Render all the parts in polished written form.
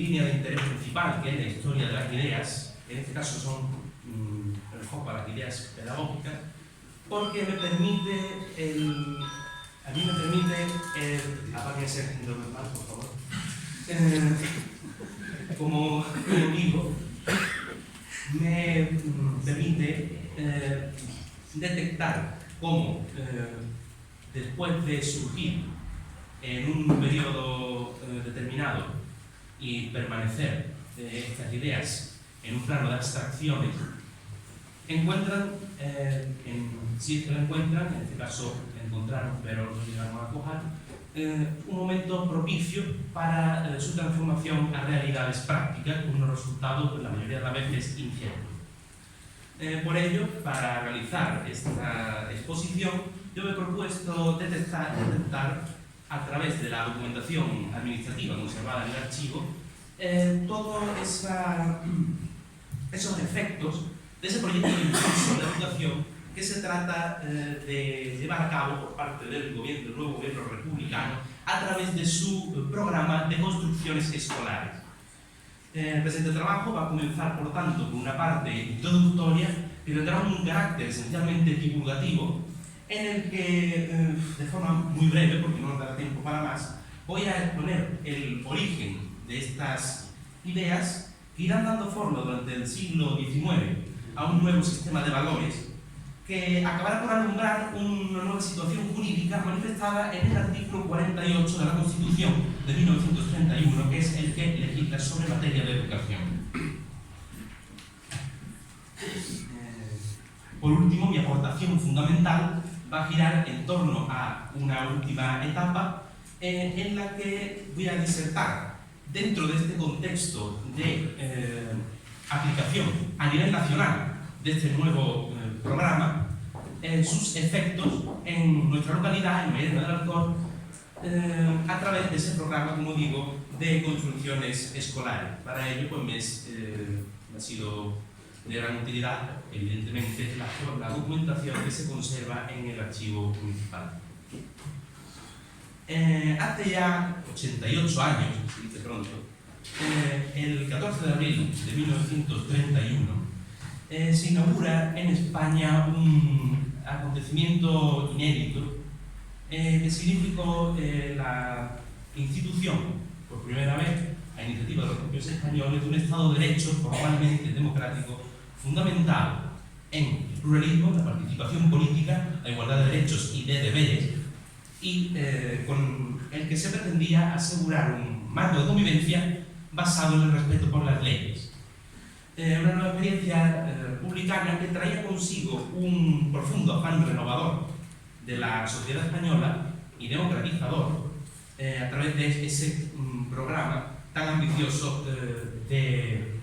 línea de interés principal, que es la historia de las ideas. En este caso son el foco a las ideas pedagógicas, porque me permite apáguense el normal, por favor. Como digo, me permite detectar cómo después de surgir en un periodo determinado y permanecer estas ideas en un plano de abstracciones, encuentran, si es que lo encuentran, en este caso encontraron, pero no llegamos a coger, un momento propicio para su transformación a realidades prácticas, con unos resultados, la mayoría de las veces, inciertos. Por ello, para realizar esta exposición, yo me he propuesto detectar a través de la documentación administrativa conservada en el archivo todos esos efectos de ese proyecto de impulso de la educación que se trata de llevar a cabo por parte del nuevo gobierno republicano a través de su programa de construcciones escolares. El presente trabajo va a comenzar, por tanto, con una parte introductoria que tendrá un carácter esencialmente divulgativo, en el que, de forma muy breve, porque no nos dará tiempo para más, voy a exponer el origen de estas ideas que irán dando forma durante el siglo XIX a un nuevo sistema de valores que acabará por alumbrar una nueva situación jurídica manifestada en el artículo 48 de la Constitución de 1931, que es el que legisla sobre materia de educación. Por último, mi aportación fundamental va a girar en torno a una última etapa en la que voy a disertar, dentro de este contexto de aplicación a nivel nacional de este nuevo programa, sus efectos en nuestra localidad, en Mairena del Alcor, a través de ese programa, como digo, de construcciones escolares. Para ello, pues me ha sido de gran utilidad, evidentemente, la documentación que se conserva en el archivo municipal. Hace ya 88 años, se dice pronto, el 14 de abril de 1931, se inaugura en España un acontecimiento inédito que significó la institución, por primera vez, a iniciativa de los propios españoles, de un Estado de Derecho formalmente democrático, fundamentado en el pluralismo, la participación política, la igualdad de derechos y de deberes, y con el que se pretendía asegurar un marco de convivencia basado en el respeto por las leyes. Una nueva experiencia republicana que traía consigo un profundo afán renovador de la sociedad española y democratizador a través de ese programa tan ambicioso, de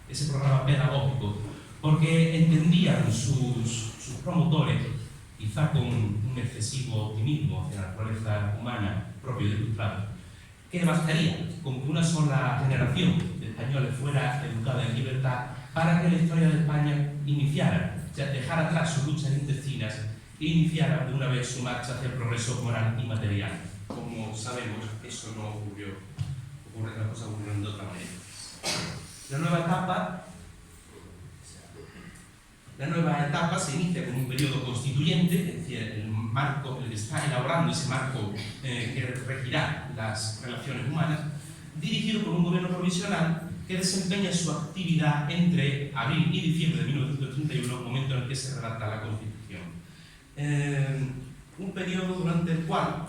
ese programa pedagógico, porque entendían sus promotores, quizá con un excesivo optimismo hacia la naturaleza humana propio de ilustrados, que bastaría con que una sola generación de españoles fuera educada en libertad para que la historia de España iniciara, o sea, dejara atrás sus luchas intestinas e iniciara de una vez su marcha hacia el progreso moral y material. Como sabemos, eso no ocurrió, las cosas ocurrieron de otra manera. La nueva etapa se inicia con un periodo constituyente, es decir, el que está elaborando ese marco que regirá las relaciones humanas, dirigido por un gobierno provisional que desempeña su actividad entre abril y diciembre de 1931, momento en el que se redacta la Constitución. Un periodo durante el cual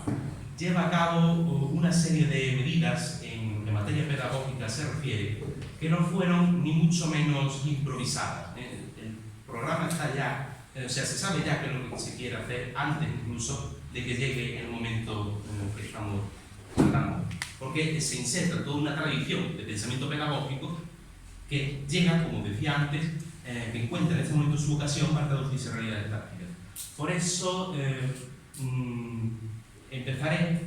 lleva a cabo una serie de medidas en materia pedagógica se refiere, que no fueron ni mucho menos improvisadas. El programa está ya, o sea, se sabe ya qué es lo que se quiere hacer antes incluso de que llegue el momento en el que estamos tratando, porque se inserta toda una tradición de pensamiento pedagógico que llega, como decía antes, que encuentra en este momento su vocación para traducirse en realidades prácticas. Por eso empezaré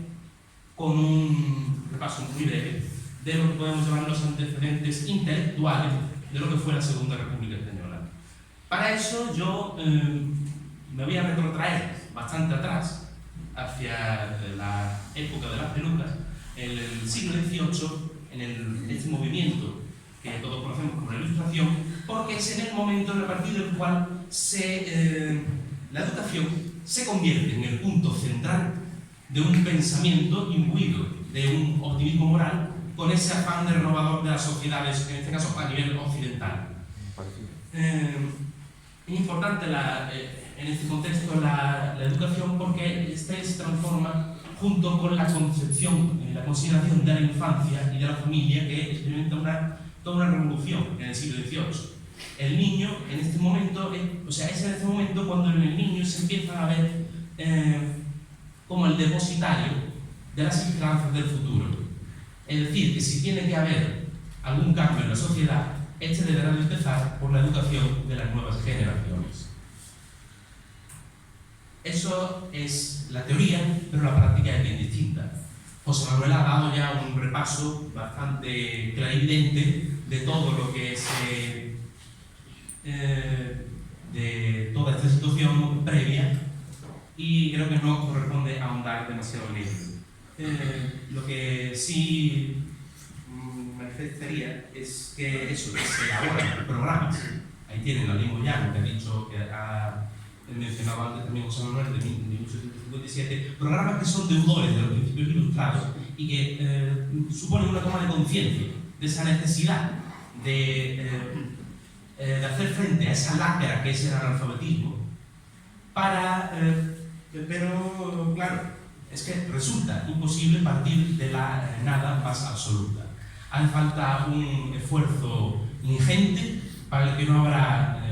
con un repaso muy breve de lo que podemos llamar los antecedentes intelectuales de lo que fue la Segunda República Española. Para eso yo me voy a retrotraer bastante atrás, hacia la época de las pelucas, en el siglo XVIII, este movimiento que todos conocemos como la Ilustración, porque es en el momento a partir del cual la educación se convierte en el punto central de un pensamiento imbuido de un optimismo moral con ese afán de renovador de las sociedades, en este caso a nivel occidental. Es importante en este contexto la educación porque se transforma junto con la concepción, la consideración de la infancia y de la familia, que experimenta toda una revolución en el siglo XVIII. El niño, en este momento, es en este momento cuando en el niño se empieza a ver como el depositario de las esperanzas del futuro. Es decir, que si tiene que haber algún cambio en la sociedad, este deberá de empezar por la educación de las nuevas generaciones. Eso es la teoría, pero la práctica es bien distinta. José Manuel ha dado ya un repaso bastante clarividente de todo lo que es de toda esta situación previa, y creo que no corresponde ahondar demasiado en ello. Lo que sí manifestaría es que eso, que se elaboran programas. Ahí tienen la ley Moyano, que ha dicho, que ha mencionado antes también José Manuel, de 1757, programas que son deudores de los principios ilustrados y que suponen una toma de conciencia de esa necesidad de hacer frente a esa lacra que es el analfabetismo, pero claro, es que resulta imposible partir de la nada más absoluta. Hace falta un esfuerzo ingente para el que no habrá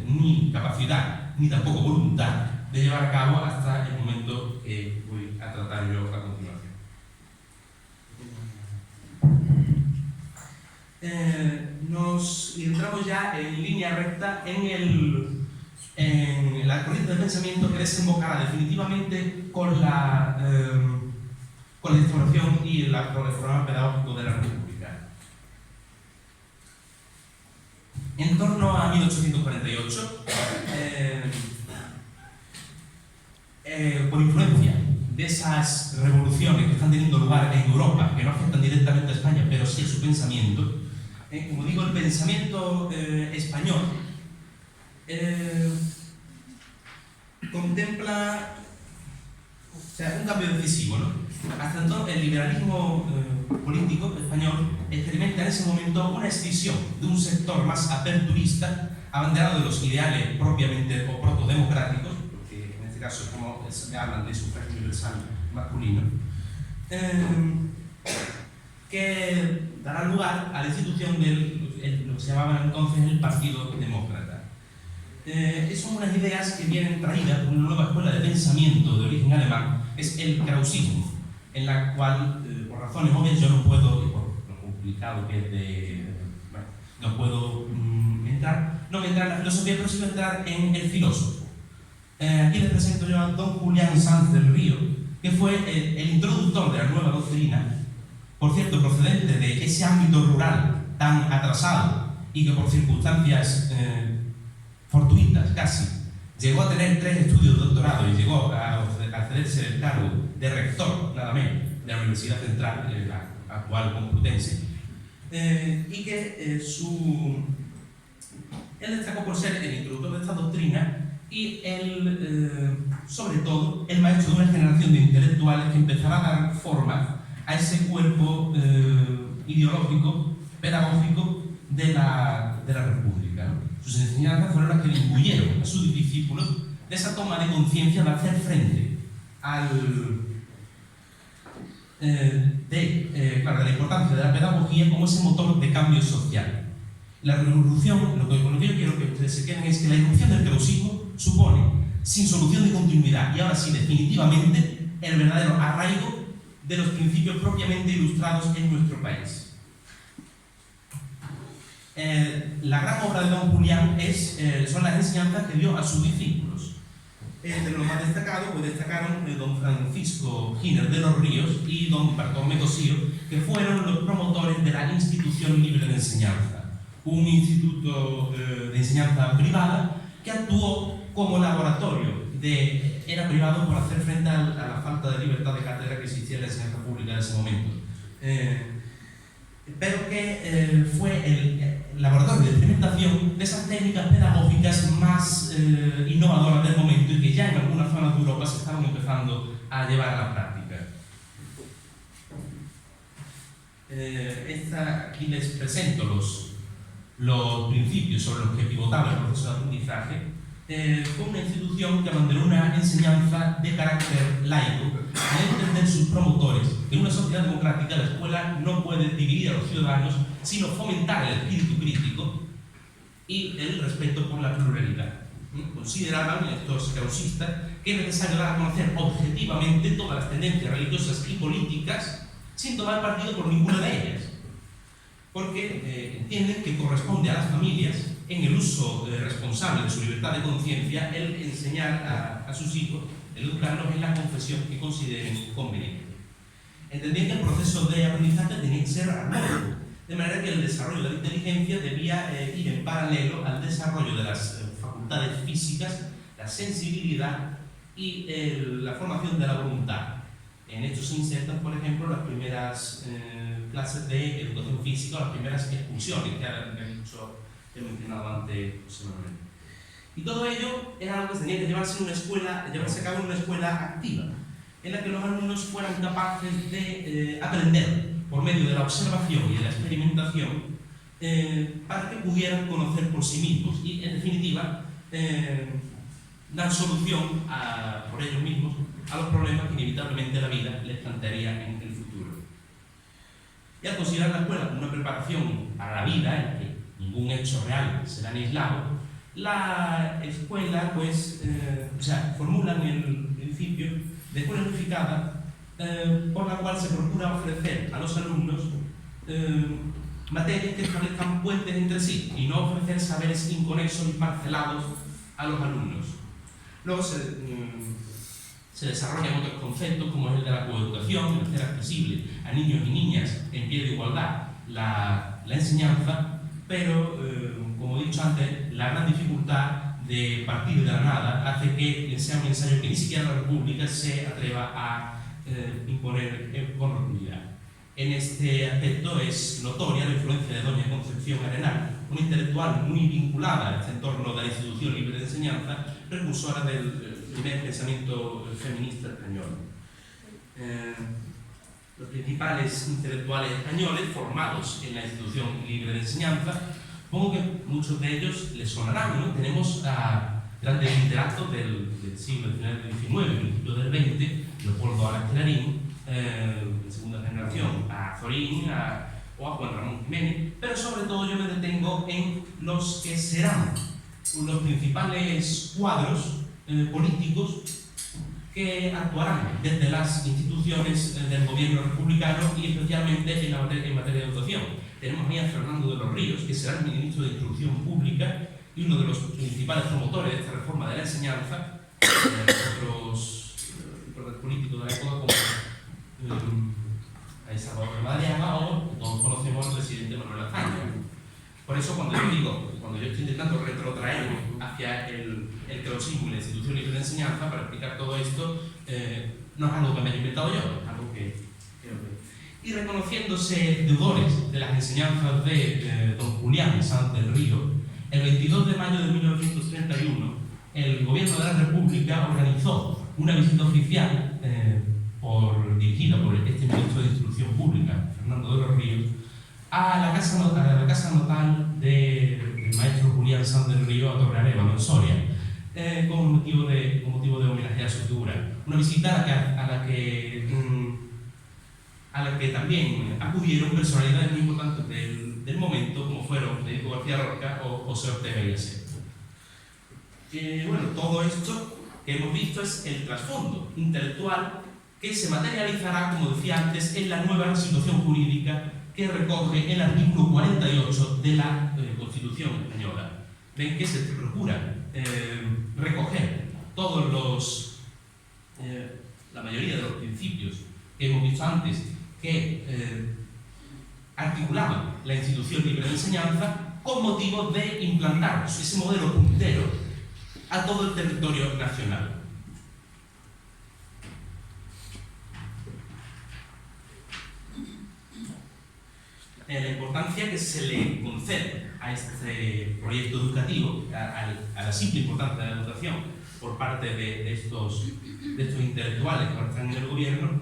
ni capacidad ni tampoco voluntad de llevar a cabo hasta el momento que voy a tratar yo a continuación. Nos entramos ya en línea recta en la corriente de pensamiento que desembocará definitivamente con la instauración y el programa pedagógico de la República. En torno a 1848, por influencia de esas revoluciones que están teniendo lugar en Europa, que no afectan directamente a España, pero sí a su pensamiento, como digo, el pensamiento español contempla un cambio decisivo, ¿no? Hasta entonces el liberalismo político español experimenta en ese momento una escisión de un sector más aperturista, abanderado de los ideales propiamente o protodemocráticos, porque en este caso es como se hablan de sufragio universal masculino, que dará lugar a la institución de lo que se llamaba entonces el Partido Demócrata. Son unas ideas que vienen traídas por una nueva escuela de pensamiento de origen alemán, es el krausismo, en la cual, por razones obvias, yo no puedo, y por lo complicado que es no puedo no voy a entrar en la filosofía, pero sí voy a entrar en el filósofo. Aquí les presento yo a don Julián Sanz del Río, que fue el introductor de la nueva doctrina, por cierto, procedente de ese ámbito rural tan atrasado y que por circunstancias fortuitas casi llegó a tener 3 estudios de doctorado y llegó a accederse el cargo de rector, nada menos, de la Universidad Central, la actual Complutense, y que él destacó por ser el introductor de esta doctrina y sobre todo, el maestro de una generación de intelectuales que empezará a dar forma a ese cuerpo ideológico, pedagógico de la República, ¿no? Sus enseñanzas fueron las que le imbuyeron a sus discípulos de esa toma de conciencia de hacer frente de la importancia de la pedagogía como ese motor de cambio social. La revolución, con lo que yo quiero que ustedes se queden, es que la irrupción del krausismo supone, sin solución de continuidad y ahora sí definitivamente, el verdadero arraigo de los principios propiamente ilustrados en nuestro país. La gran obra de don Julián son las enseñanzas que dio a sus discípulos. Entre los más destacados, pues destacaron don Francisco Giner de los Ríos y don Bartolomé Cosío, que fueron los promotores de la Institución Libre de Enseñanza, un instituto de enseñanza privada que actuó como laboratorio era privado por hacer frente a la falta de libertad de cátedra que existía en la enseñanza pública en ese momento. pero que fue el laboratorio de experimentación de esas técnicas pedagógicas más innovadoras del momento y que ya en algunas zonas de Europa se estaban empezando a llevar a la práctica. Aquí les presento los principios sobre los que pivotaba el proceso de aprendizaje. Fue una institución que abanderó una enseñanza de carácter laico, al entender sus promotores que en una sociedad democrática la escuela no puede dividir a los ciudadanos, sino fomentar el espíritu crítico y el respeto por la pluralidad. Consideraban estos causistas que es necesario dar a conocer objetivamente todas las tendencias religiosas y políticas sin tomar partido por ninguna de ellas, porque entienden que corresponde a las familias, en el uso responsable de su libertad de conciencia, el enseñar a sus hijos, el educarlos en la confesión que consideren conveniente. Entendían que el proceso de aprendizaje tenía que ser armónico, de manera que el desarrollo de la inteligencia debía ir en paralelo al desarrollo de las facultades físicas, la sensibilidad y la formación de la voluntad. En esto se insertan, por ejemplo, las primeras clases de educación física o las primeras excursiones que he mencionado antes José Manuel. Y todo ello era algo que tenía que llevarse a cabo en una escuela activa, en la que los alumnos fueran capaces de aprender por medio de la observación y de la experimentación para que pudieran conocer por sí mismos y, en definitiva, dar solución por ellos mismos a los problemas que inevitablemente la vida les plantearía en el futuro. Y al considerar la escuela como una preparación para la vida, en que ningún hecho real será aislado, la escuela formulan el principio de escuela unificada por la cual se procura ofrecer a los alumnos materias que establezcan puentes entre sí y no ofrecer saberes inconexos y parcelados a los alumnos. Luego se desarrollan otros conceptos como es el de la coeducación, el hacer accesible a niños y niñas en pie de igualdad la enseñanza, pero como he dicho antes, la gran dificultad de partir de la nada hace que sea un ensayo que ni siquiera la República se atreva a imponer con rotundidad. En este aspecto es notoria la influencia de doña Concepción Arenal, una intelectual muy vinculada a este entorno de la institución libre de enseñanza, precursora del primer pensamiento feminista español. Los principales intelectuales españoles formados en la institución libre de enseñanza, supongo que muchos de ellos les sonarán, ¿no? Tenemos a grandes literatos del siglo XIX, principio del XX, Leopoldo Alas Clarín, de segunda generación, a Zorín o a Juan Ramón Jiménez, pero sobre todo yo me detengo en los que serán los principales cuadros políticos que actuarán desde las instituciones del gobierno republicano y especialmente en materia de educación. Tenemos ahí a Fernando de los Ríos, que será el ministro de Instrucción Pública y uno de los principales promotores de esta reforma de la enseñanza. Otros políticos de la época como Salvador Madariaga o, que todos conocemos, al presidente Manuel Azaña. Por eso cuando yo estoy intentando retrotraerme hacia el closismo y la institución libre de enseñanza para explicar todo esto, no es algo que me haya inventado yo, es algo que y reconociéndose deudores de las enseñanzas de don Julián Sanz del Río, el 22 de mayo de 1931 el gobierno de la República organizó una visita oficial dirigida por este ministro de Instrucción Pública, Fernando de los Ríos, a la casa natal del maestro Julián Sanz del Río a Torreareva, en Soria, con motivo de homenaje a su figura. Una visita a la que también acudieron personalidades muy importantes del momento, como fueron Federico García Lorca o José Ortega y Gasset. Bueno, todo esto que hemos visto es el trasfondo intelectual que se materializará, como decía antes, en la nueva situación jurídica que recoge el artículo 48 de la Constitución española. Ven que se procura recoger todos la mayoría de los principios que hemos visto antes que articulaban la institución libre de enseñanza con motivo de implantar ese modelo puntero a todo el territorio nacional. la importancia que se le concede a este proyecto educativo, a la simple importancia de la educación por parte de estos intelectuales que ahora están en el gobierno,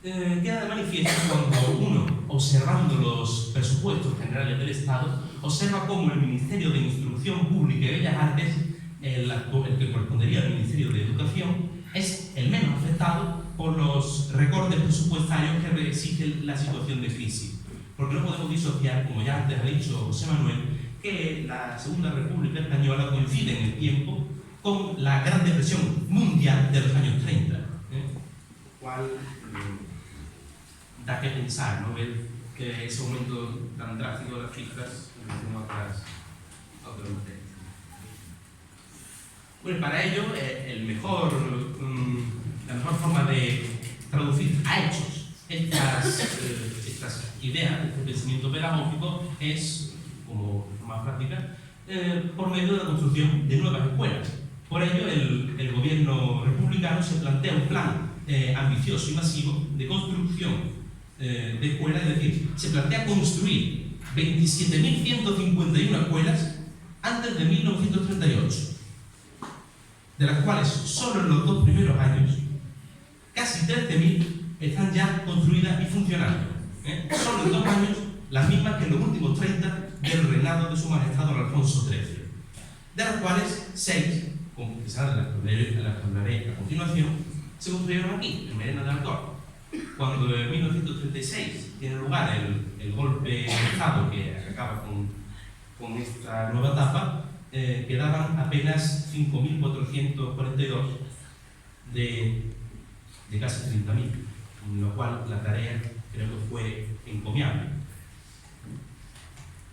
queda de manifiesto cuando uno, observando los presupuestos generales del Estado, observa cómo el Ministerio de Instrucción Pública y Bellas Artes, el que correspondería al Ministerio de Educación, es el menos afectado por los recortes presupuestarios que exige la situación de crisis. Porque no podemos disociar, como ya antes ha dicho José Manuel, que la Segunda República Española coincide en el tiempo con la Gran Depresión Mundial de los años 30. Cual da que pensar, ¿no? Ver que ese aumento tan drástico de las cifras en otras materias. Bueno, para ello, la mejor forma de traducir a hechos estas ideas, este pensamiento pedagógico, es, como forma práctica, por medio de la construcción de nuevas escuelas. Por ello, el gobierno republicano se plantea un plan ambicioso y masivo de construcción de escuelas, es decir, se plantea construir 27.151 escuelas antes de 1938, de las cuales solo en los 2 primeros años casi 13.000 están ya construidas y funcionando. Solo en 2 años, las mismas que en los últimos 30 del reinado de su majestad don Alfonso XIII, de las cuales 6, como quizás las hablaré a continuación, se construyeron aquí, en Mairena de Alarcón. Cuando en 1936 tiene lugar el golpe de Estado que acaba con esta nueva etapa, quedaban apenas 5.442 de casi 30.000, con lo cual la tarea creo que fue encomiable.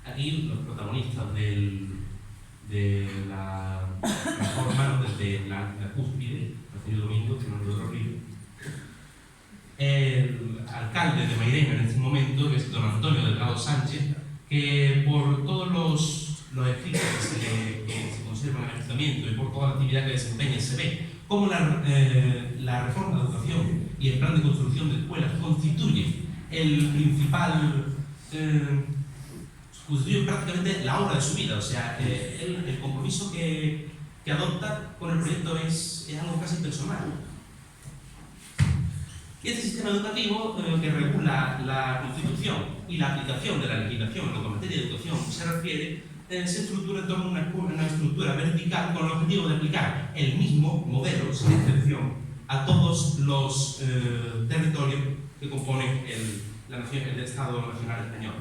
Aquí los protagonistas de la reforma, desde la cúspide, Antonio Domingo, Fernando Río, el alcalde de Mairena en este momento, que es don Antonio Delgado Sánchez, que por todos los escritos que se conservan en el ayuntamiento y por toda la actividad que desempeña se ve cómo la reforma de educación y el plan de construcción de escuelas constituye el principal, constituye prácticamente la obra de su vida. O sea, el compromiso que adopta con el proyecto es algo casi personal. Y este sistema educativo que regula la constitución y la aplicación de la legislación en lo que a materia de educación se refiere, se estructura en torno a una estructura vertical con el objetivo de aplicar el mismo modelo, sin excepción, a todos los territorios que componen el Estado Nacional Español.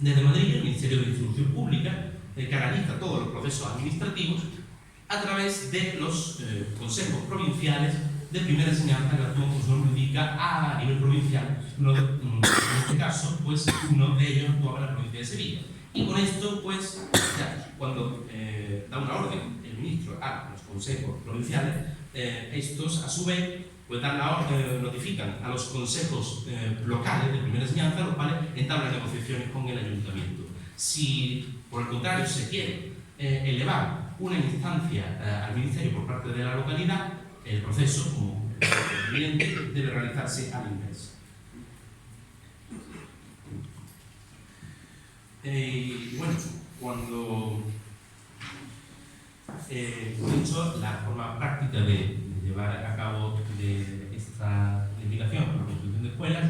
Desde Madrid, el Ministerio de Instrucción Pública canaliza todos los procesos administrativos a través de los consejos provinciales de primera enseñanza, que actúan, como su nombre indica, a nivel provincial. En este caso, pues, uno de ellos actuaba en la provincia de Sevilla. Y con esto, pues, ya, cuando da una orden el ministro a los consejos provinciales, estos, a su vez, pues dan la orden, notifican a los consejos locales de primera enseñanza, los cuales entablan negociaciones con el ayuntamiento. Si, por el contrario, se quiere elevar una instancia al ministerio por parte de la localidad, el proceso, como evidente, debe realizarse a la inversa. Y bueno, cuando dicho la forma práctica de llevar a cabo de esta legislación por la construcción de escuelas,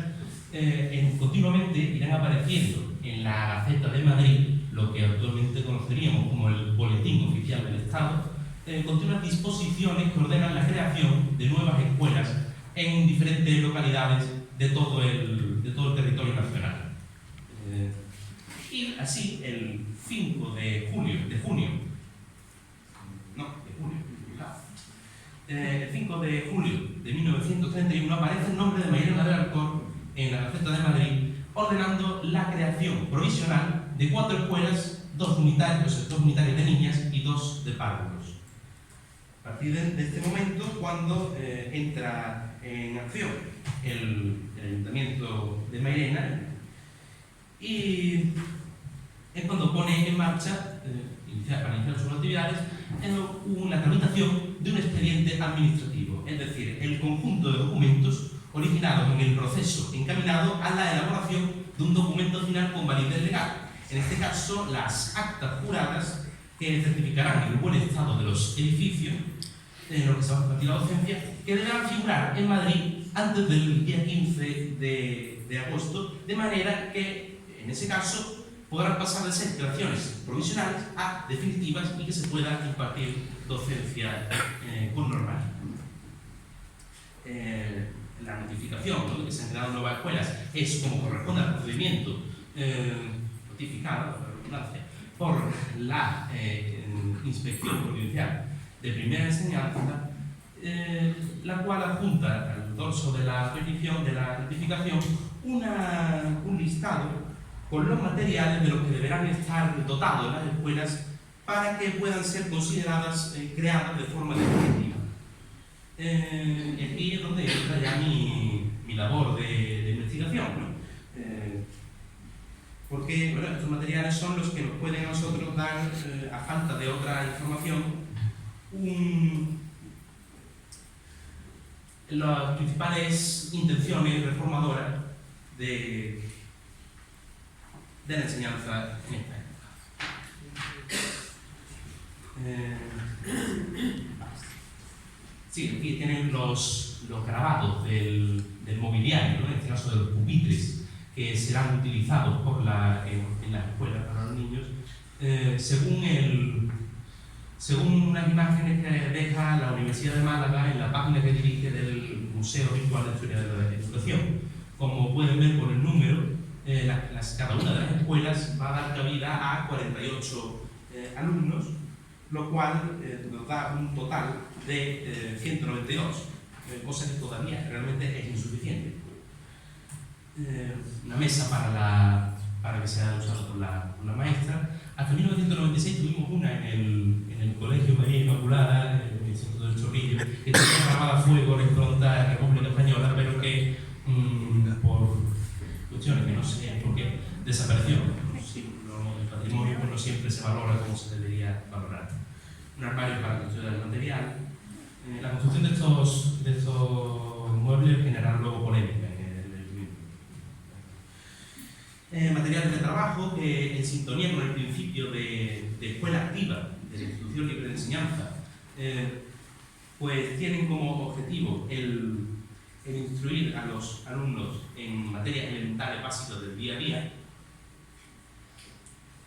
continuamente irán apareciendo en la Gaceta de Madrid, lo que actualmente conoceríamos como el Boletín Oficial del Estado, continuas disposiciones que ordenan la creación de nuevas escuelas en diferentes localidades de todo el territorio nacional. Y así, el 5 de junio, el 5 de julio de 1931 aparece el nombre de Mairena de Alarcón en la Gaceta de Madrid, ordenando la creación provisional de 4 escuelas, 2 unitarias de niñas y 2 de párvulos. A partir de este momento, cuando entra en acción el Ayuntamiento de Mairena, y es cuando pone en marcha, para iniciar sus actividades, la tramitación de un expediente administrativo, es decir, el conjunto de documentos originados en el proceso encaminado a la elaboración en este caso las actas juradas que certificarán el buen estado de los edificios en los que se va a impartir la docencia, que deberán figurar en Madrid antes del día 15 de agosto, de manera que en ese caso podrán pasar de ser creaciones provisionales a definitivas y que se pueda impartir docencia con normalidad. La notificación, ¿no?, de que se han creado nuevas escuelas es como corresponde al procedimiento notificado por la Inspección Provincial de Primera Enseñanza, la cual adjunta al dorso de la petición de la notificación un listado con los materiales de los que deberán estar dotados las escuelas para que puedan ser consideradas creadas de forma definitiva. Aquí es donde entra ya mi labor de investigación, ¿no? Porque bueno, estos materiales son los que nos pueden a nosotros dar, a falta de otra información, las principales intenciones reformadoras de la enseñanza en esta época. Sí, aquí tienen los grabados del mobiliario, ¿no?, en este caso de los pupitres, que serán utilizados en las escuelas para los niños, según unas imágenes que deja la Universidad de Málaga en la página que dirige del Museo Virtual de Historia de la Educación. Como pueden ver por el número, cada una de las escuelas va a dar cabida a 48 alumnos, lo cual nos da un total de 192, cosa que todavía realmente es insuficiente. Una mesa para que sea usada por la maestra. Hasta 1996 tuvimos una en el Colegio María Inmaculada, en el Instituto del Chorrillo, que tenía grabada a fuego la impronta República Española, pero que por cuestiones que no sé por qué desapareció. El patrimonio pues no siempre se valora como se debería valorar. Un armario para la construcción del material. La construcción de estos muebles generará luego polémica. Materiales de trabajo que, en sintonía con el principio de escuela activa de la institución libre de enseñanza, pues tienen como objetivo el instruir a los alumnos en materias elementales básicas del día a día.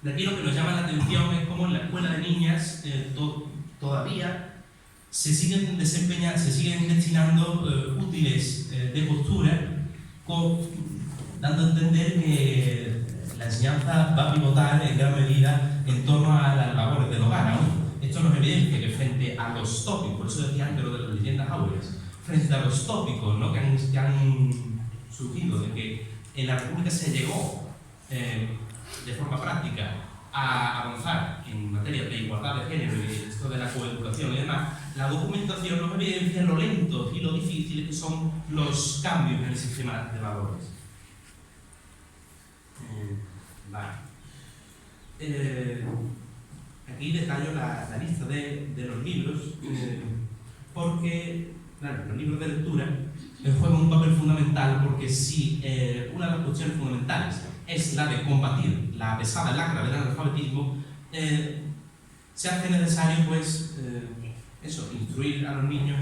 De aquí lo que nos llama la atención es cómo en la escuela de niñas todavía se siguen destinando útiles de postura, dando a entender que la enseñanza va a pivotar en gran medida en torno a las labores del hogar aún. Esto nos evidencia que frente a los tópicos, por eso decía antes lo de las leyendas áureas, frente a los tópicos, ¿no?, que han surgido de que en la República se llegó de forma práctica a avanzar en materia de igualdad de género y esto de la coeducación y demás, la documentación nos evidencia lo lentos y lo difíciles que son los cambios en el sistema de valores. Aquí detallo la lista de los libros, porque claro, los libros de lectura juegan un papel fundamental, porque si una de las cuestiones fundamentales es la de combatir la pesada lacra del analfabetismo, se hace necesario pues instruir a los niños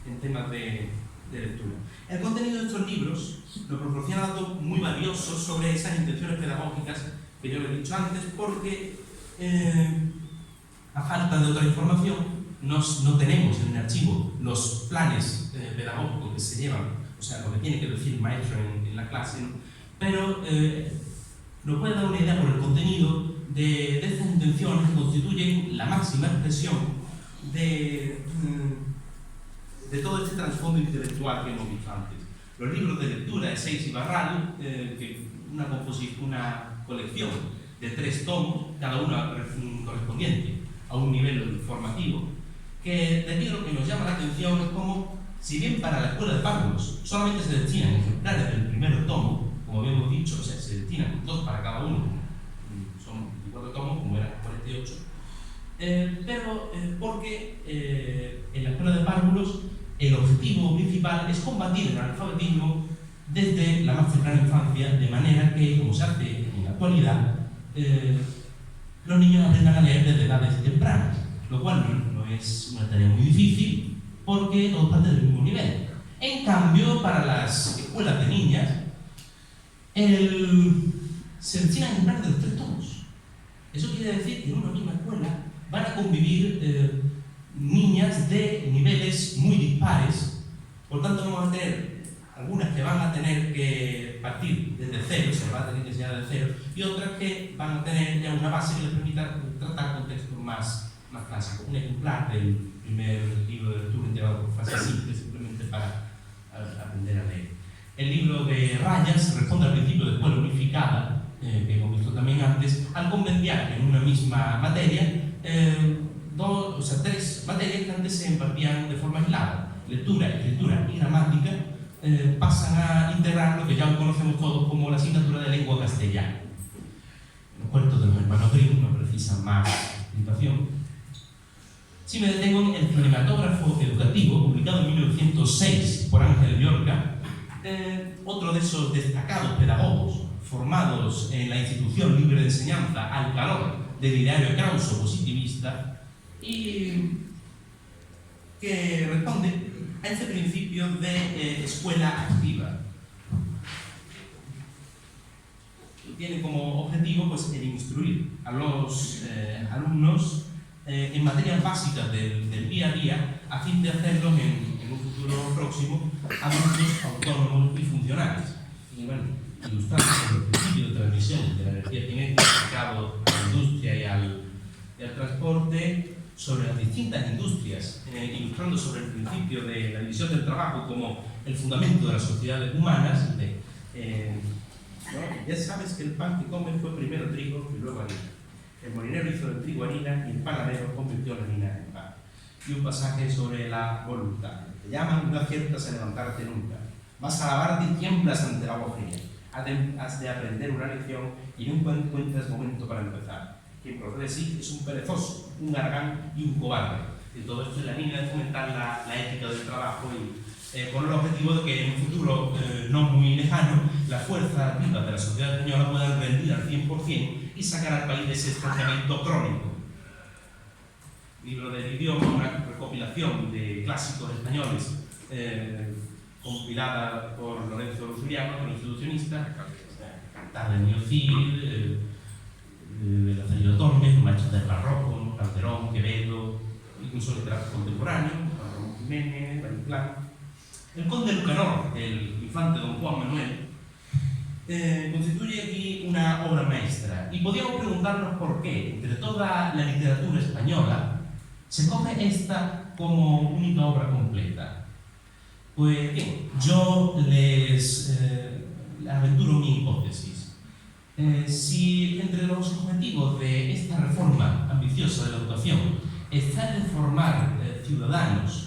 en temas de lectura. El contenido de estos libros nos proporciona datos muy valiosos sobre esas intenciones pedagógicas que yo les he dicho antes, porque a falta de otra información no tenemos en el archivo los planes pedagógicos que se llevan, o sea, lo que tiene que decir el maestro en la clase, ¿no? Pero nos puede dar una idea por el contenido de estas intenciones que constituyen la máxima expresión de todo este trasfondo intelectual que hemos visto antes. Los libros de lectura de Seix y Barral, una colección de 3 tomos, cada uno correspondiente a un nivel formativo, que de aquí lo que nos llama la atención es cómo, si bien para la escuela de párvulos solamente se destinan ejemplares del primer tomo, como habíamos dicho, o sea, se destinan 2 para cada uno, son 24 tomos, como eran 48, pero porque en la escuela de párvulos el objetivo principal es combatir el analfabetismo desde la más temprana infancia, de manera que, como se hace en la actualidad, los niños aprendan a leer desde edades tempranas, lo cual no es una tarea muy difícil porque todos parten del mismo nivel. En cambio, para las escuelas de niñas, se destinan en plan de los 3 tomos. Eso quiere decir que en una misma escuela van a convivir niñas de niveles muy dispares. Por tanto, vamos a tener algunas que van a tener que partir desde cero, se van a tener que enseñar desde cero, y otras que van a tener ya una base que les permita tratar contextos más clásicos. Un ejemplar del primer libro de lectura integrado por frases simples, simplemente para aprender a leer. El libro de Rayas responde al principio de escuela unificada, que hemos visto también antes, al convendiar en una misma materia 3 materias que antes se impartían de forma aislada: lectura, escritura y gramática. Pasan a integrar lo que ya conocemos todos como la asignatura de lengua castellana. Los cuentos de los hermanos Grimm no precisan más explicación. Si me detengo en el Cinematógrafo Educativo, publicado en 1906 por Ángel Llorca, otro de esos destacados pedagogos formados en la institución libre de enseñanza al calor del ideario Krauso positivista, y que responde a este principio de escuela activa. Tiene como objetivo pues, el instruir a los alumnos en materias básicas del día a día, a fin de hacerlos en un futuro próximo adultos autónomos y funcionales. Y bueno, ilustrando sobre el principio de transmisión de la energía cinética aplicado a la industria y al transporte, sobre las distintas industrias, ilustrando sobre el principio de la división del trabajo como el fundamento de las sociedades humanas. Ya sabes que el pan que comes fue primero trigo y luego harina. El molinero hizo del trigo harina y el panadero convirtió la harina en pan. Y un pasaje sobre la voluntad. Te llaman, no aciertas a levantarte nunca. Vas a lavarte y tiemblas ante el agua fría. Has de aprender una lección y nunca encuentras momento para empezar. Quien procede así es un perezoso, un gargán y un cobarde. Y todo esto en la línea de fomentar la ética del trabajo y con el objetivo de que en un futuro no muy lejano las fuerzas vivas de la sociedad española puedan rendir al 100% y sacar al país de ese estancamiento crónico. Libro del idioma, una recopilación de clásicos españoles compilada por Lorenzo Rusuriano, un institucionista, Cantar del Niño Cid, de Lazarillo Tormes, Macho del Barroco, Calderón, Quevedo, incluso literatos contemporáneos, Ramón Jiménez, Valle-Inclán. El Conde Lucanor, el infante don Juan Manuel, constituye aquí una obra maestra. Y podríamos preguntarnos por qué, entre toda la literatura española, se coge esta como única obra completa. Pues bien, yo les aventuro mi hipótesis. Si entre los objetivos de esta reforma ambiciosa de la educación está el de formar ciudadanos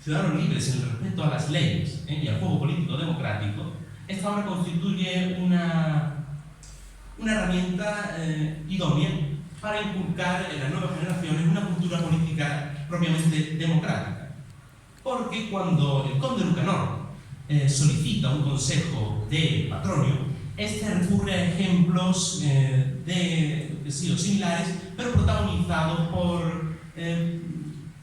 ciudadanos libres en el respeto a las leyes y al juego político democrático, esta obra constituye una herramienta idónea para inculcar en las nuevas generaciones una cultura política propiamente democrática. Porque cuando el conde Lucanor solicita un consejo de Patronio, este recurre a ejemplos similares, pero protagonizados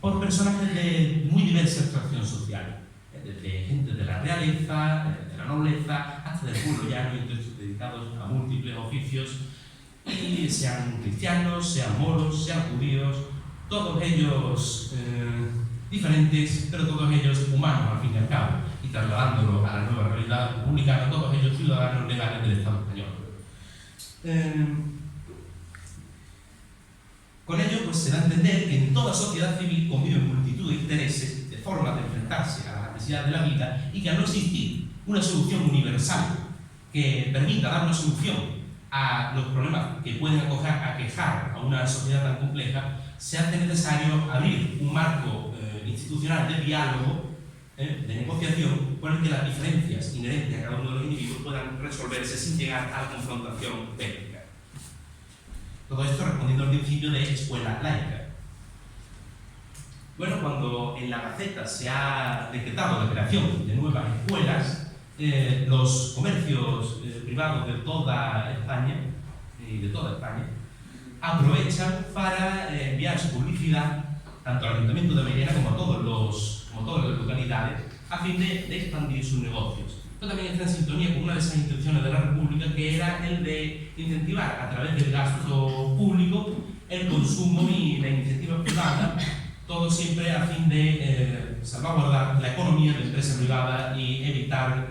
por personajes de muy diversa extracción social, desde gente de la realeza, de la nobleza, hasta del pueblo llano, y textos dedicados a múltiples oficios, y sean cristianos, sean moros, sean judíos, todos ellos diferentes, pero todos ellos humanos al fin y al cabo, y trasladándolo a la nueva realidad republicana, todos ellos ciudadanos legales del Estado español. Con ello pues, se da a entender que en toda sociedad civil conviven multitud de intereses, de formas de enfrentarse a la necesidad de la vida, y que al no existir una solución universal que permita dar una solución a los problemas que pueden aquejar a una sociedad tan compleja, se hace necesario abrir un marco institucional de diálogo, de negociación, con el que las diferencias inherentes a cada uno de los individuos puedan resolverse sin llegar a la confrontación bélica. Todo esto respondiendo al principio de escuela laica. Bueno, cuando en la Gaceta se ha decretado la creación de nuevas escuelas, los comercios privados de toda España aprovechan para enviar su publicidad tanto al Ayuntamiento de Mairena como a todas las localidades a fin de expandir sus negocios. Esto también está en sintonía con una de esas intenciones de la República, que era el de incentivar a través del gasto público el consumo y la iniciativa privada, todo siempre a fin de salvaguardar la economía de la empresa privada y evitar,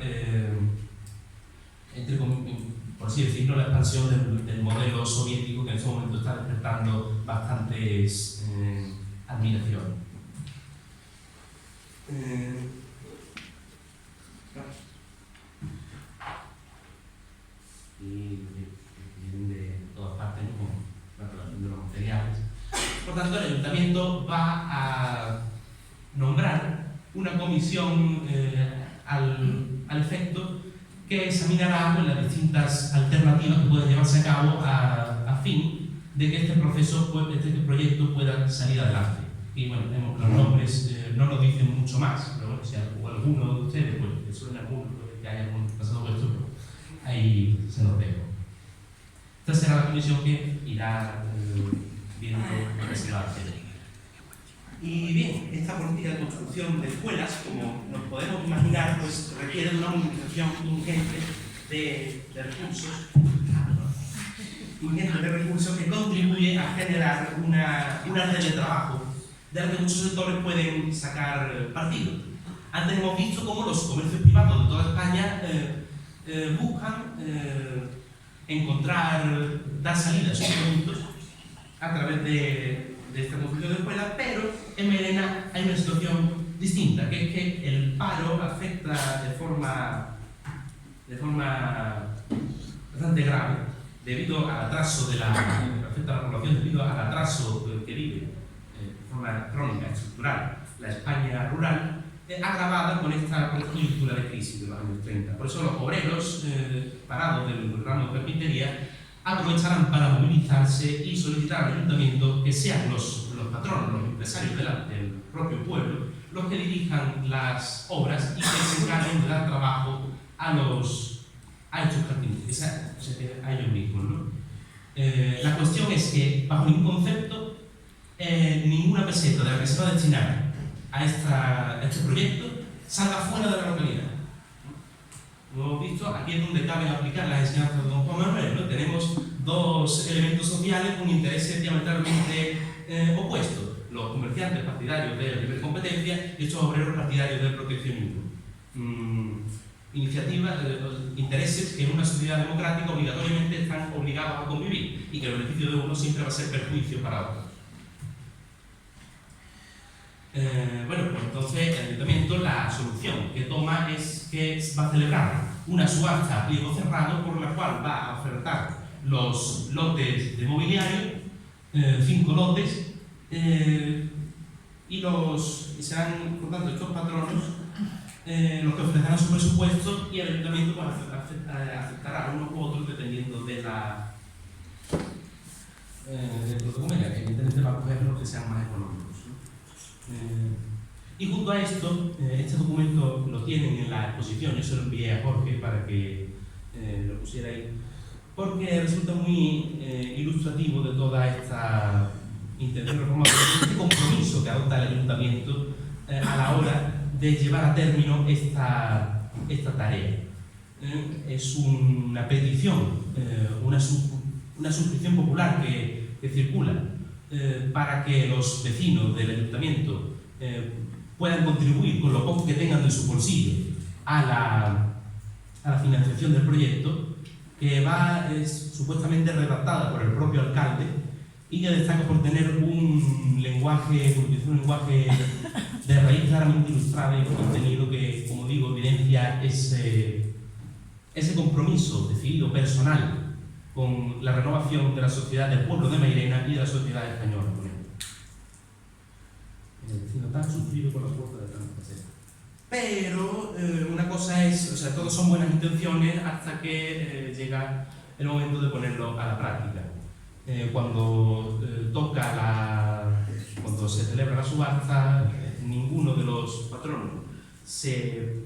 por así decirlo, la expansión del modelo soviético, que en este momento está despertando bastantes admiración. Y vienen de todas partes, ¿no? Como la relación de los materiales. Por tanto, el Ayuntamiento va a nombrar una comisión al efecto que examinará pues, las distintas alternativas que pueden llevarse a cabo a fin de que este proyecto pueda salir adelante. Y bueno, los nombres no nos dicen mucho más, pero bueno, si alguno de ustedes pues, que suena alguno, que hay algún pasado por esto, ahí se los dejo. Esta será la comisión que irá viendo lo que se va a hacer. Y bien, esta política de construcción de escuelas, como nos podemos imaginar, pues requiere de una movilización ingente de recursos que contribuye a generar una red de trabajo de la que muchos sectores pueden sacar partido. Antes hemos visto cómo los comercios privados de toda España buscan dar salida a sus productos a través de esta construcción de escuelas, pero en Mairena hay una situación distinta, que es que el paro afecta de forma bastante grave debido al atraso afecta a la población debido al atraso que vive de forma crónica, estructural, la España rural, agravada con esta coyuntura de crisis de los años 30. Por eso los obreros parados del ramo de carpintería aprovecharán para movilizarse y solicitar al ayuntamiento que sean los patronos, los empresarios del propio pueblo, los que dirijan las obras y que se encarguen de dar trabajo a estos carpinteros, a ellos mismos, ¿no? La cuestión es que, bajo ningún concepto, ninguna peseta de la que se va a destinar a este proyecto salga fuera de la localidad. Como hemos visto, aquí es donde cabe aplicar las enseñanzas de don Juan Manuel, ¿no? Tenemos dos elementos sociales con intereses diametralmente opuestos: los comerciantes partidarios de la libre competencia y estos obreros partidarios del proteccionismo. Intereses que en una sociedad democrática obligatoriamente están obligados a convivir y que el beneficio de uno siempre va a ser perjuicio para otros. Bueno, pues entonces el ayuntamiento, la solución que toma es que va a celebrar una subasta a pliego cerrado por la cual va a ofertar los lotes de mobiliario, 5 lotes, y serán, por tanto, estos patronos los que ofrecerán su presupuesto, y el ayuntamiento pues, aceptará unos u otros dependiendo del documento, que evidentemente va a coger los que sean más económicos. Y junto a esto, este documento lo tienen en la exposición, yo se lo envié a Jorge para que lo pusiera ahí, porque resulta muy ilustrativo de toda esta intención reformadora, este compromiso que adopta el ayuntamiento a la hora de llevar a término esta tarea. Es una petición, una suscripción popular que circula para que los vecinos del ayuntamiento puedan contribuir con lo poco que tengan de su bolsillo a la financiación del proyecto, que es supuestamente redactada por el propio alcalde y que destaca por tener un lenguaje de raíz claramente ilustrada y contenido que, como digo, evidencia ese compromiso decidido personal con la renovación de la sociedad del pueblo de Mairena y de la sociedad española. El vecino está sufrido por las puertas de Transpacencia. Pero una cosa es, o sea, todos son buenas intenciones hasta que llega el momento de ponerlo a la práctica. Cuando se celebra la subasta, ninguno de los patronos se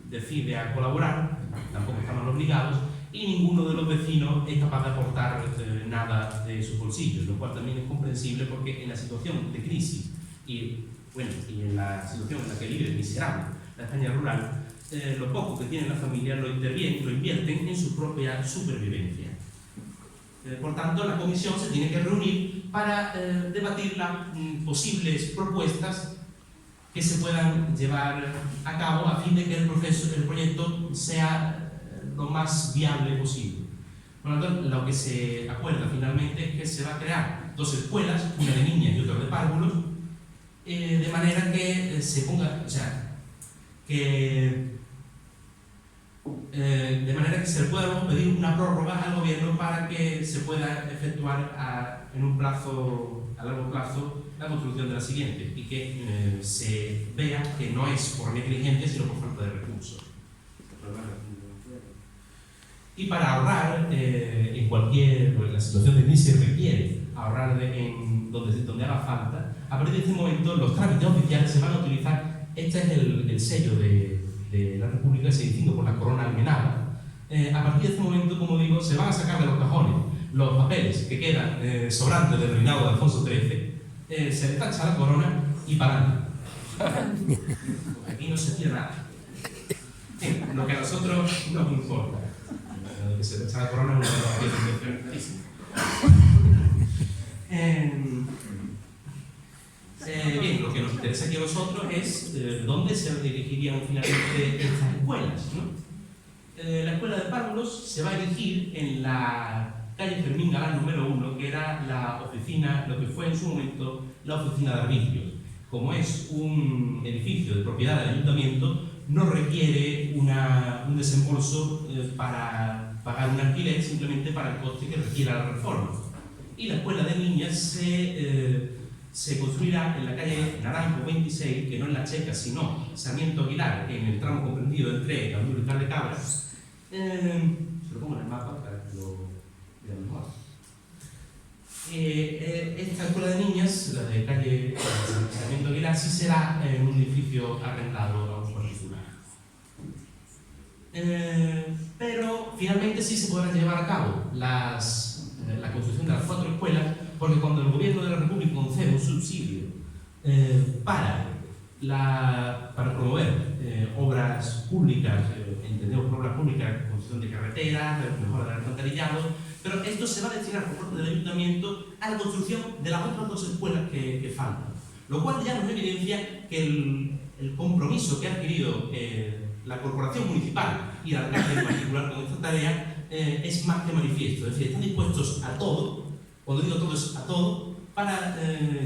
decide a colaborar, obligados y ninguno de los vecinos es capaz de aportar nada de sus bolsillos, lo cual también es comprensible porque en la situación de crisis y en la situación en la que vive miserable la España rural, lo poco que tiene la familia lo invierten en su propia supervivencia. Por tanto, la comisión se tiene que reunir para debatir las posibles propuestas que se puedan llevar a cabo a fin de que el proyecto sea lo más viable posible. Por lo tanto, lo que se acuerda finalmente es que se va a crear 2 escuelas, una de niñas y otra de párvulos, de manera que se ponga, de manera que se le pueda pedir una prórroga al gobierno para que se pueda efectuar en un plazo, a largo plazo, la construcción de la siguiente y que se vea que no es por negligencia sino por falta de recursos. Y para ahorrar la situación de crisis requiere ahorrar donde haga falta. A partir de este momento los trámites oficiales se van a utilizar. Este es el sello de la República, se distingue por la corona almenada. A partir de este momento, como digo, se van a sacar de los cajones los papeles que quedan sobrantes del reinado de Alfonso XIII, se le tacha la corona y para adelante. Aquí no se tira nada. Lo que a nosotros nos importa. Que se tacha la corona es una intención clarísima. Bien, lo que nos interesa aquí a nosotros es dónde se dirigirían finalmente estas escuelas, ¿no? La escuela de párvulos se va a erigir en la calle Fermín Galán número 1, que era la oficina, lo que fue en su momento la oficina de arbitrios. Como es un edificio de propiedad del ayuntamiento, no requiere un desembolso para pagar un alquiler, simplemente para el coste que requiera la reforma. Y la escuela de niñas se construirá en la calle Naranjo 26, que no en La Checa, sino Sarmiento Aguilar, en el tramo comprendido entre la Universidad de Cabras. Se lo pongo en el mapa para que lo vean mejor. Esta escuela de niñas, la de calle Sarmiento Aguilar, sí será en un edificio arrendado a un particular. Pero finalmente sí se podrán llevar a cabo la construcción de las 4 escuelas, porque cuando el gobierno de la República concede un subsidio para promover obras públicas, entendemos por obras públicas, construcción de carreteras, mejora del alcantarillado, pero esto se va a destinar por parte del ayuntamiento a la construcción de las otras 2 escuelas que faltan, lo cual ya nos evidencia que el compromiso que ha adquirido la corporación municipal y el alcalde en particular con esta tarea es más que manifiesto, es decir, están dispuestos a todo. Cuando digo todo es a todo, para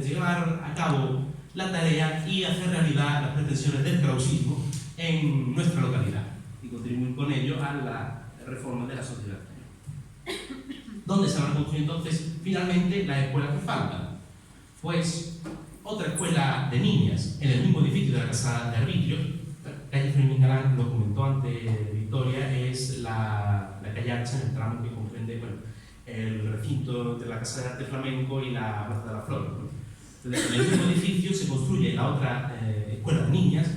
llevar a cabo la tarea y hacer realidad las pretensiones del krausismo en nuestra localidad y contribuir con ello a la reforma de la sociedad. ¿Dónde se van a construir entonces finalmente las escuelas que faltan? Pues otra escuela de niñas en el mismo edificio de la Casa de Arbitrios, calle Fermín Galán, lo comentó antes Victoria, es la calle ancha en el tramo que comprende el recinto de la Casa de Arte Flamenco y la Plaza de la Flor, ¿no? Entonces, en el mismo edificio se construye la otra escuela de niñas,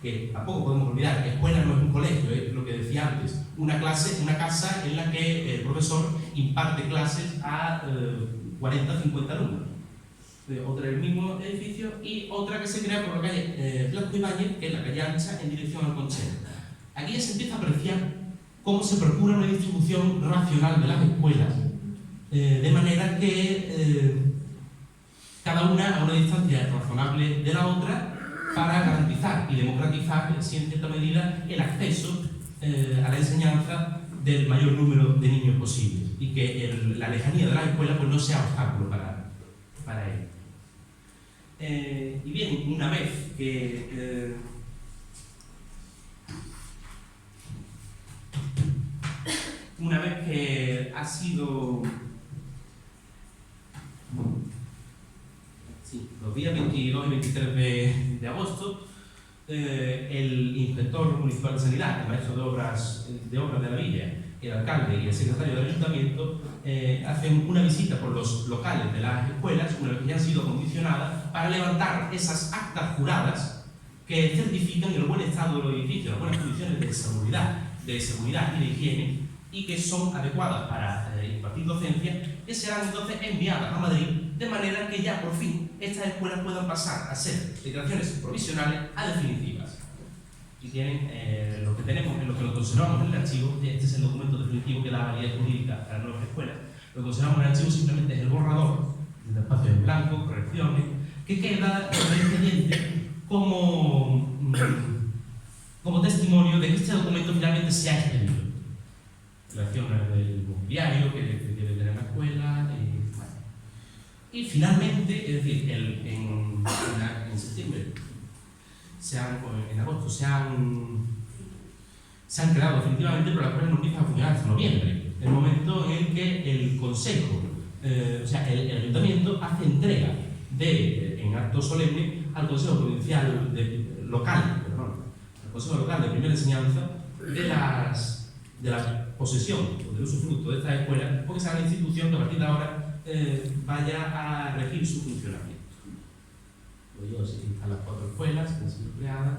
que tampoco podemos olvidar que escuela no es un colegio, es lo que decía antes, una casa en la que el profesor imparte clases a 40 o 50 alumnos. Otra en el mismo edificio y otra que se crea por la calle Blasco Ibáñez, que es la calle ancha en dirección al Conchero. Aquí ya se empieza a apreciar cómo se procura una distribución racional de las escuelas, de manera que cada una a una distancia razonable de la otra, para garantizar y democratizar, en cierta medida, el acceso a la enseñanza del mayor número de niños posibles y que la lejanía de la escuela pues, no sea obstáculo para ello. Y bien, una vez que ha sido los días 22 y 23 de agosto, el inspector municipal de sanidad, el maestro de obras de la villa, el alcalde y el secretario del ayuntamiento hacen una visita por los locales de las escuelas, una vez que ya han sido acondicionadas, para levantar esas actas juradas que certifican el buen estado de los edificios, las buenas condiciones de salubridad de seguridad y de higiene y que son adecuadas para impartir docencia, que serán entonces enviadas a Madrid, de manera que ya por fin estas escuelas puedan pasar a ser declaraciones provisionales a definitivas. Y tienen lo que tenemos, en lo que lo conservamos en el archivo, este es el documento definitivo que da validez jurídica a las nuevas escuelas. Lo que conservamos en el archivo simplemente es el borrador, de espacios en blanco, correcciones, que queda en el expediente como testimonio de que este documento finalmente se ha expedido. Relación del mobiliario que debe tener la escuela. Y finalmente, es decir, en septiembre, en agosto, se han creado definitivamente, pero la escuela no empieza a funcionar hasta noviembre, el momento en el que el Consejo, el Ayuntamiento hace entrega en acto solemne al Consejo Provincial Local, al Consejo Local de Primera Enseñanza, de la posesión o del usufructo de estas escuelas, porque será la institución que a partir de ahora vaya a regir su funcionamiento. Están las 4 escuelas que han sido creadas.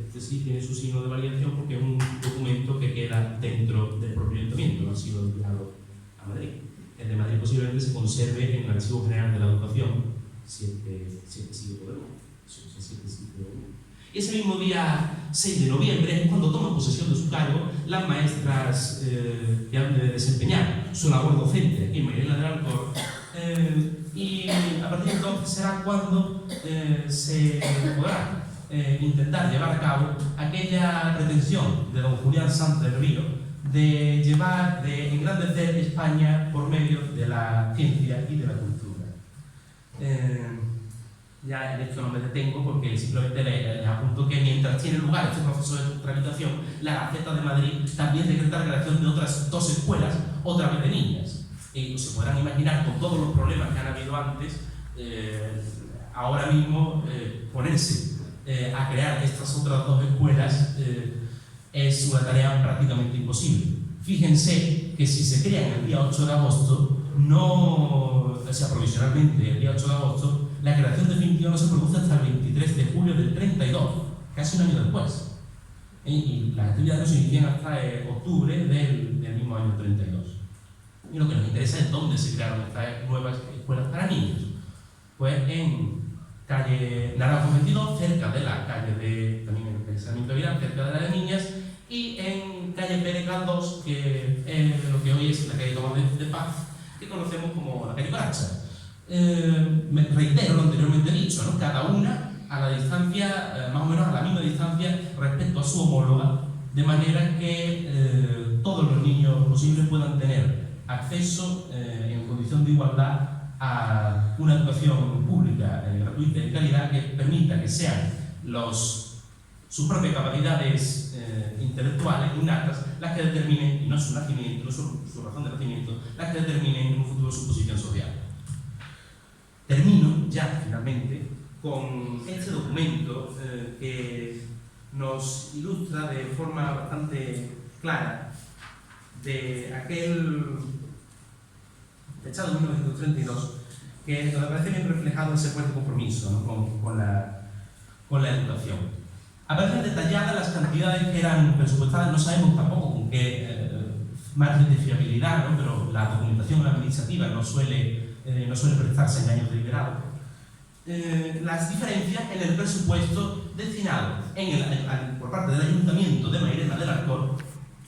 Este sí tiene su signo de validación porque es un documento que queda dentro del propio ayuntamiento, no ha sido enviado a Madrid. El de Madrid posiblemente se conserve en el Archivo General de la Educación, si podemos. Y ese mismo día 6 de noviembre es cuando toman posesión de su cargo las maestras que han de desempeñar su labor docente aquí en Mairena del Alcor, y a partir de entonces será cuando se podrá intentar llevar a cabo aquella pretensión de don Julián Sanz del Río de engrandecer España por medio de la ciencia y de la cultura. Ya en esto no me detengo porque simplemente les apunto que mientras tiene lugar este proceso de tramitación, la Gaceta de Madrid también decreta la creación de otras 2 escuelas, otra vez de niñas. Se podrán imaginar, con todos los problemas que han habido antes, ahora mismo ponerse a crear estas otras 2 escuelas es una tarea prácticamente imposible. Fíjense que si se crean el día 8 de agosto, provisionalmente el día 8 de agosto, la creación definitiva no se produce hasta el 23 de julio del 32, casi un año después. Y las actividades no se inician hasta octubre del mismo año 32. Y lo que nos interesa es dónde se crearon estas nuevas escuelas para niños. Pues en calle Naranjo 22, cerca de la calle también en el Sarmiento Vidal, cerca de la de Niñas, y en calle Pérez Galdós, que es lo que hoy es la calle Tomás de Paz, que conocemos como la calle Coracha. Me reitero lo anteriormente dicho, ¿no? Cada una a la distancia, más o menos a la misma distancia respecto a su homóloga, de manera que todos los niños posibles puedan tener acceso en condición de igualdad a una educación pública gratuita y de calidad que permita que sean sus propias capacidades intelectuales innatas las que determinen, y no su nacimiento, no su razón de nacimiento, las que determinen en un futuro su posición social. Termino ya finalmente con este documento que nos ilustra de forma bastante clara de aquel fechado en 1932, que nos parece bien reflejado ese fuerte compromiso, ¿no? con la educación. Aparecen detalladas las cantidades que eran presupuestadas, no sabemos tampoco con qué margen de fiabilidad, ¿no? Pero la documentación administrativa no suele prestarse engaños deliberados. Las diferencias en el presupuesto destinado por parte del Ayuntamiento de Mairena del Alcor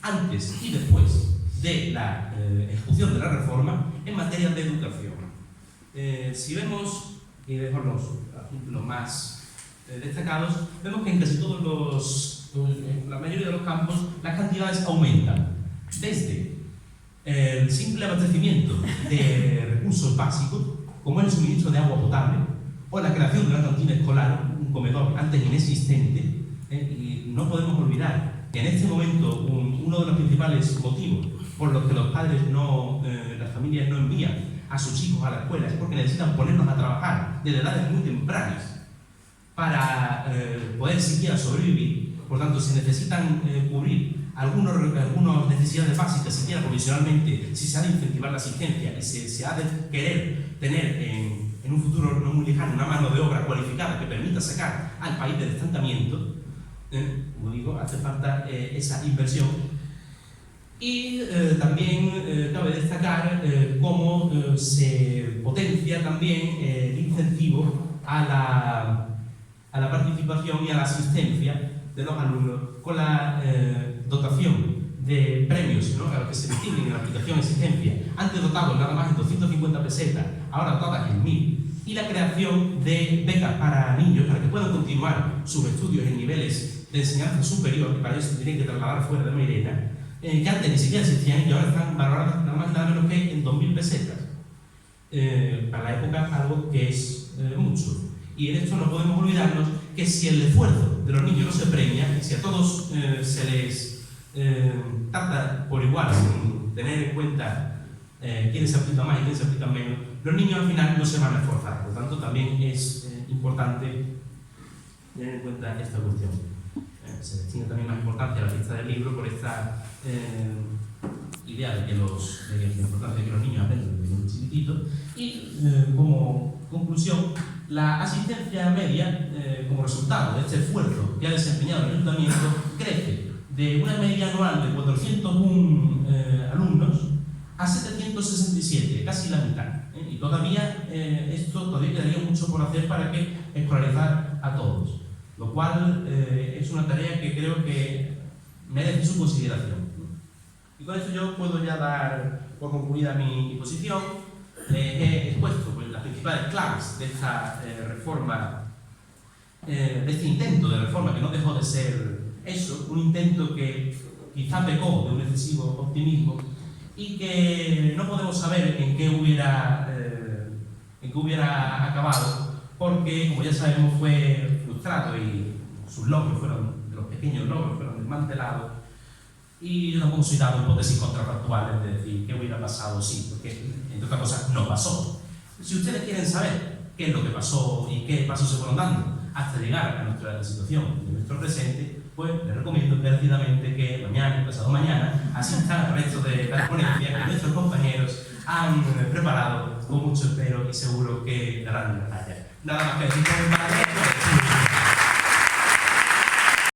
antes y después de la ejecución de la reforma en materia de educación. Si vemos, y dejo los ejemplos más destacados, vemos que en casi todos en la mayoría de los campos las cantidades aumentan, desde el simple abastecimiento de recursos básicos, como el suministro de agua potable o la creación de una cantina escolar, un comedor antes inexistente. Y no podemos olvidar que en este momento uno de los principales motivos por los que los padres las familias no envían a sus hijos a la escuela es porque necesitan ponerlos a trabajar desde edades muy tempranas para poder siquiera sobrevivir. Por tanto, se necesitan cubrir algunas necesidades básicas, siquiera provisionalmente, si se ha de incentivar la asistencia y se ha de querer tener en un futuro no muy lejano una mano de obra cualificada que permita sacar al país del estancamiento. Como digo, hace falta esa inversión. Y también cabe destacar cómo se potencia también el incentivo a la participación y a la asistencia de los alumnos con la dotación de premios, ¿no?, a los que se destinan en la aplicación existencia, antes dotados nada más en 250 pesetas, ahora dotadas en 1000, y la creación de becas para niños para que puedan continuar sus estudios en niveles de enseñanza superior, que para eso tienen que trasladar fuera de Mairena, que antes ni siquiera existían y que ahora están valoradas nada más y nada menos que en 2000 pesetas. Para la época, algo que es mucho. Y en esto no podemos olvidarnos que si el esfuerzo de los niños no se premia, si a todos se les trata por igual, sin tener en cuenta quiénes se aplican más y quiénes se aplican menos, los niños al final no se van a esforzar. Por lo tanto, también es importante tener en cuenta esta cuestión. Se destina también más importancia a la fiesta del libro por esta idea de la importancia de que los niños aprendan desde muy chiquititos. Y como conclusión, la asistencia media, como resultado de este esfuerzo que ha desempeñado el ayuntamiento, crece de una media anual de 401 alumnos a 767, casi la mitad. Y todavía todavía quedaría mucho por hacer para que escolarizar a todos, lo cual es una tarea que creo que merece su consideración. Y con esto yo puedo ya dar por concluida mi posición. He expuesto pues, las principales claves de esta reforma, de este intento de reforma que no dejó de ser eso, un intento que quizá pecó de un excesivo optimismo y que no podemos saber en qué hubiera acabado, porque, como ya sabemos, fue frustrado y sus logros de los pequeños logros fueron desmantelados. Y yo tampoco soy dado hipótesis contrafactuales de decir qué hubiera pasado sí, porque, entre otras cosas, no pasó. Si ustedes quieren saber qué es lo que pasó y qué pasos se fueron dando hasta llegar a nuestra situación de nuestro presente, pues les recomiendo encarecidamente que mañana y pasado mañana asistan al resto de las ponencias que nuestros compañeros han preparado con mucho espero y seguro que darán la talla. Nada más que decir.